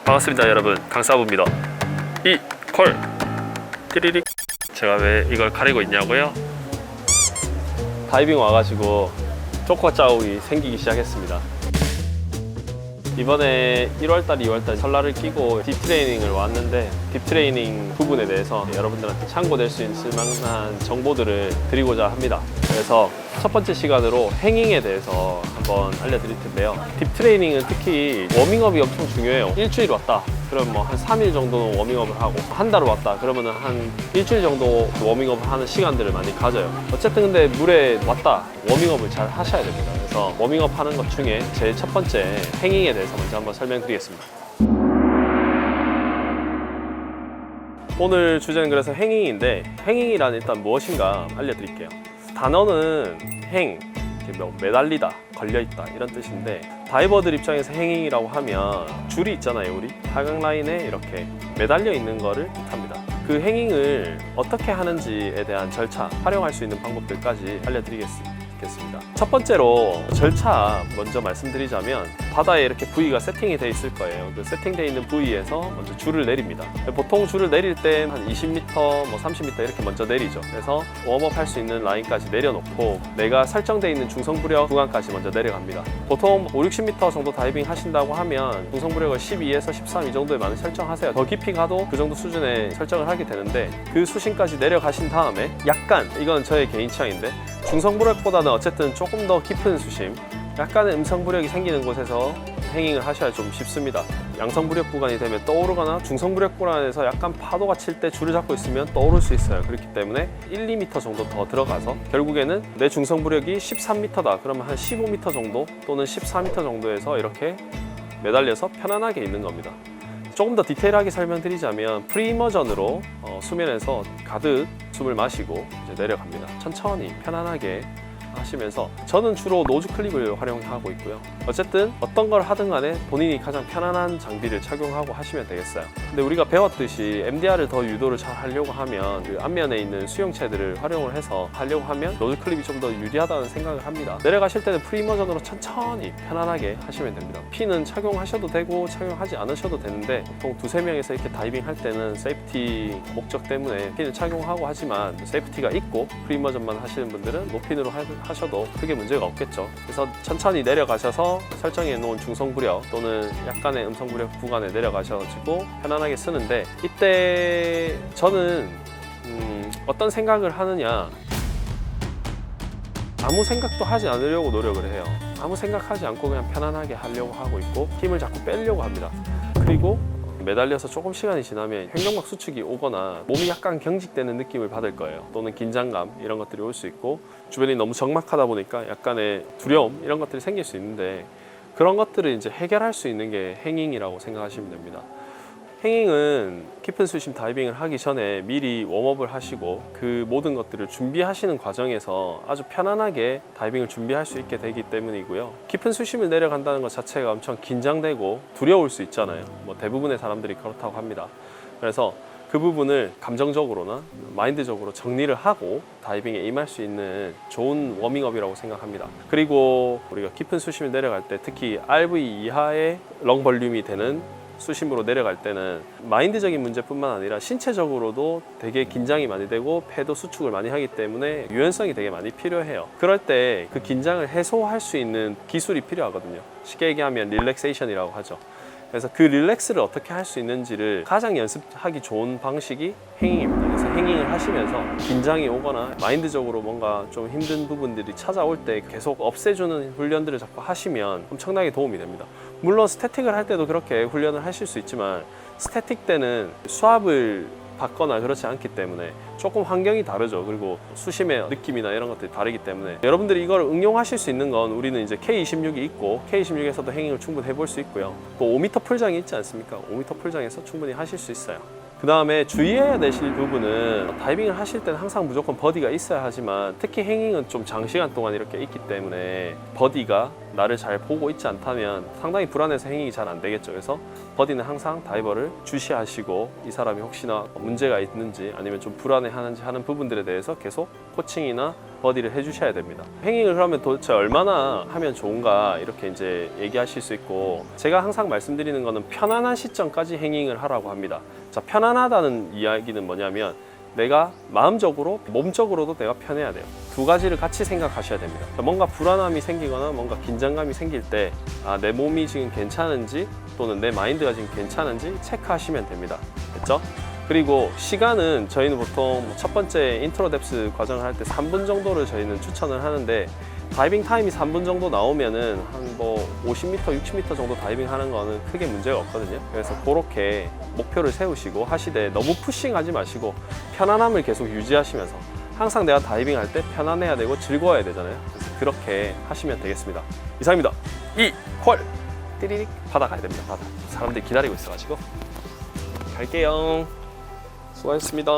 반갑습니다 여러분, 강사부입니다. 이 콜 띠리릭. 제가 왜 이걸 가리고 있냐고요? 다이빙 와가지고 초코 자국이 생기기 시작했습니다. 이번에 1월달, 2월달 설날을 끼고 딥트레이닝을 왔는데, 딥트레이닝 부분에 대해서 여러분들한테 참고될 수 있을 만한 정보들을 드리고자 합니다. 그래서 첫 번째 시간으로 행잉에 대해서 한번 알려드릴 텐데요. 딥트레이닝은 특히 워밍업이 엄청 중요해요. 일주일 왔다 그럼 뭐 한 3일 정도는 워밍업을 하고, 한 달 왔다 그러면 한 일주일 정도 워밍업을 하는 시간들을 많이 가져요. 어쨌든 근데 물에 왔다 워밍업을 잘 하셔야 됩니다. 그래서 워밍업 하는 것 중에 제일 첫 번째 행잉에 대해서 먼저 한번 설명드리겠습니다. 오늘 주제는 그래서 행잉인데, 행잉이란 일단 무엇인가 알려드릴게요. 단어는 행, 매달리다, 걸려있다 이런 뜻인데, 다이버들 입장에서 행잉이라고 하면 줄이 있잖아요. 우리 하강 라인에 이렇게 매달려 있는 거를 뜻합니다. 그 행잉을 어떻게 하는지에 대한 절차, 활용할 수 있는 방법들까지 알려드리겠습니다. 첫 번째로 절차 먼저 말씀드리자면, 바다에 이렇게 부위가 세팅이 돼 있을 거예요. 그 세팅되어 있는 부위에서 먼저 줄을 내립니다. 보통 줄을 내릴 때 한 20m, 뭐 30m 이렇게 먼저 내리죠. 그래서 웜업 할 수 있는 라인까지 내려놓고, 내가 설정되어 있는 중성부력 구간까지 먼저 내려갑니다. 보통 5, 60m 정도 다이빙 하신다고 하면 중성부력을 12에서 13 이 정도에 많이 설정하세요. 더 깊이 가도 그 정도 수준에 설정을 하게 되는데, 그 수심까지 내려가신 다음에 약간, 이건 저의 개인 취향인데, 중성부력보다는 어쨌든 조금 더 깊은 수심, 약간의 음성부력이 생기는 곳에서 행잉을 하셔야 좀 쉽습니다. 양성부력 구간이 되면 떠오르거나, 중성부력 구간에서 약간 파도가 칠 때 줄을 잡고 있으면 떠오를 수 있어요. 그렇기 때문에 1, 2m 정도 더 들어가서, 결국에는 내 중성부력이 13m다 그러면 한 15m 정도 또는 14m 정도에서 이렇게 매달려서 편안하게 있는 겁니다. 조금 더 디테일하게 설명드리자면, 프리머전으로 수면에서 가득 숨을 마시고 이제 내려갑니다. 천천히 편안하게 하시면서, 저는 주로 노즈 클립을 활용하고 있고요. 어쨌든 어떤 걸 하든 간에 본인이 가장 편안한 장비를 착용하고 하시면 되겠어요. 근데 우리가 배웠듯이 MDR을 더 유도를 잘 하려고 하면, 그 앞면에 있는 수용체들을 활용을 해서 하려고 하면 노즈 클립이 좀 더 유리하다는 생각을 합니다. 내려가실 때는 프리머전으로 천천히 편안하게 하시면 됩니다. 피는 착용하셔도 되고 착용하지 않으셔도 되는데, 보통 2, 3명에서 이렇게 다이빙 할 때는 세이프티 목적 때문에 핀을 착용하고 하지만, 세이프티가 있고 프리머전만 하시는 분들은 노핀으로 하셔도 크게 문제가 없겠죠. 그래서 천천히 내려가셔서 설정해 놓은 중성부력 또는 약간의 음성부력 구간에 내려가셔가지고 편안하게 쓰는데, 이때 저는 어떤 생각을 하느냐, 아무 생각도 하지 않으려고 노력을 해요. 아무 생각하지 않고 그냥 편안하게 하려고 하고 있고, 힘을 자꾸 빼려고 합니다. 그리고 매달려서 조금 시간이 지나면 횡격막 수축이 오거나 몸이 약간 경직되는 느낌을 받을 거예요. 또는 긴장감 이런 것들이 올 수 있고, 주변이 너무 적막하다 보니까 약간의 두려움 이런 것들이 생길 수 있는데, 그런 것들을 이제 해결할 수 있는 게 행잉이라고 생각하시면 됩니다. 행잉은 깊은 수심 다이빙을 하기 전에 미리 웜업을 하시고, 그 모든 것들을 준비하시는 과정에서 아주 편안하게 다이빙을 준비할 수 있게 되기 때문이고요. 깊은 수심을 내려간다는 것 자체가 엄청 긴장되고 두려울 수 있잖아요. 뭐 대부분의 사람들이 그렇다고 합니다. 그래서 그 부분을 감정적으로나 마인드적으로 정리를 하고 다이빙에 임할 수 있는 좋은 워밍업이라고 생각합니다. 그리고 우리가 깊은 수심을 내려갈 때, 특히 RV 이하의 렁 볼륨이 되는 수심으로 내려갈 때는 마인드적인 문제뿐만 아니라 신체적으로도 되게 긴장이 많이 되고 폐도 수축을 많이 하기 때문에 유연성이 되게 많이 필요해요. 그럴 때 그 긴장을 해소할 수 있는 기술이 필요하거든요. 쉽게 얘기하면 릴렉세이션이라고 하죠. 그래서 그 릴렉스를 어떻게 할 수 있는지를 가장 연습하기 좋은 방식이 행잉입니다. 그래서 행잉을 하시면서 긴장이 오거나 마인드적으로 뭔가 좀 힘든 부분들이 찾아올 때 계속 없애주는 훈련들을 자꾸 하시면 엄청나게 도움이 됩니다. 물론 스태틱을 할 때도 그렇게 훈련을 하실 수 있지만, 스태틱 때는 수압을 받거나 그렇지 않기 때문에 조금 환경이 다르죠. 그리고 수심의 느낌이나 이런 것들이 다르기 때문에, 여러분들이 이걸 응용하실 수 있는 건, 우리는 이제 K26이 있고 K26에서도 행잉을 충분히 해볼 수 있고요. 또 5m 풀장이 있지 않습니까? 5m 풀장에서 충분히 하실 수 있어요. 그 다음에 주의해야 되실 부분은, 다이빙을 하실 때는 항상 무조건 버디가 있어야 하지만, 특히 행잉은 좀 장시간 동안 이렇게 있기 때문에 버디가 나를 잘 보고 있지 않다면 상당히 불안해서 행잉이 잘 안 되겠죠. 그래서 버디는 항상 다이버를 주시하시고, 이 사람이 혹시나 문제가 있는지 아니면 좀 불안해하는지 하는 부분들에 대해서 계속 코칭이나 버디를 해주셔야 됩니다. 행잉을 그러면 도대체 얼마나 하면 좋은가 이렇게 이제 얘기하실 수 있고, 제가 항상 말씀드리는 거는 편안한 시점까지 행잉을 하라고 합니다. 자, 편안하다는 이야기는 뭐냐면 내가 마음적으로, 몸적으로도 내가 편해야 돼요. 두 가지를 같이 생각하셔야 됩니다. 뭔가 불안함이 생기거나 뭔가 긴장감이 생길 때 내 몸이 지금 괜찮은지 또는 내 마인드가 지금 괜찮은지 체크하시면 됩니다. 됐죠? 그리고 시간은 저희는 보통 첫 번째 인트로 뎁스 과정을 할 때 3분 정도를 저희는 추천을 하는데, 다이빙 타임이 3분 정도 나오면은 한 뭐 50m, 60m 정도 다이빙 하는 거는 크게 문제가 없거든요. 그래서 그렇게 목표를 세우시고 하시되 너무 푸싱하지 마시고 편안함을 계속 유지하시면서, 항상 내가 다이빙 할 때 편안해야 되고 즐거워야 되잖아요. 그래서 그렇게 하시면 되겠습니다. 이상입니다. 이퀄 띠리릭 바다 가야 됩니다. 바다. 사람들이 기다리고 있어가지고 갈게요. 수고하셨습니다.